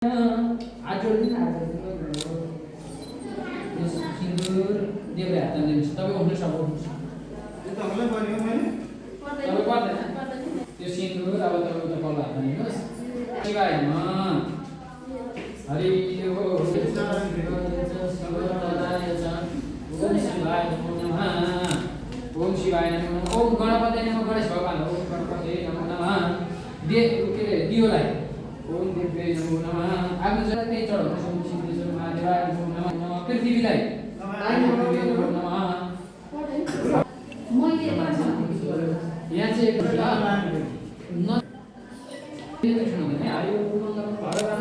हात जोडिदिनु सिन्दुर देब्रे हात दिनुहोस् तपाईँ उठ्नुहोस् अब तपाईँ पर्दैन त्यो सिन्दुर अब तपाईँ उता पल्लो हात दिनुहोस् शिवाय नमः हरि ओम शिवाय नमः ओम शिवाय नमः ओम गणपति नमः गणेश भगवान ओम गणपति नमः नमः दियोलाई ओम देव्यै नमो नमः आफ्नो जरा त्यही चढाउँछ ओम सिद्धेश्वर महादेवाय नमो नमः पृथ्वीलाई नमो नमः यहाँ चाहिँ एक न हरि ओम भगवान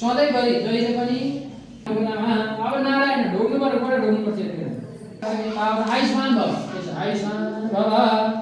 सधैँभरि जहिले पनि अब नारायण ढोग्नु पर्यो ढोग्नु पर्छ आयुष्मान भव आयुष्मान भव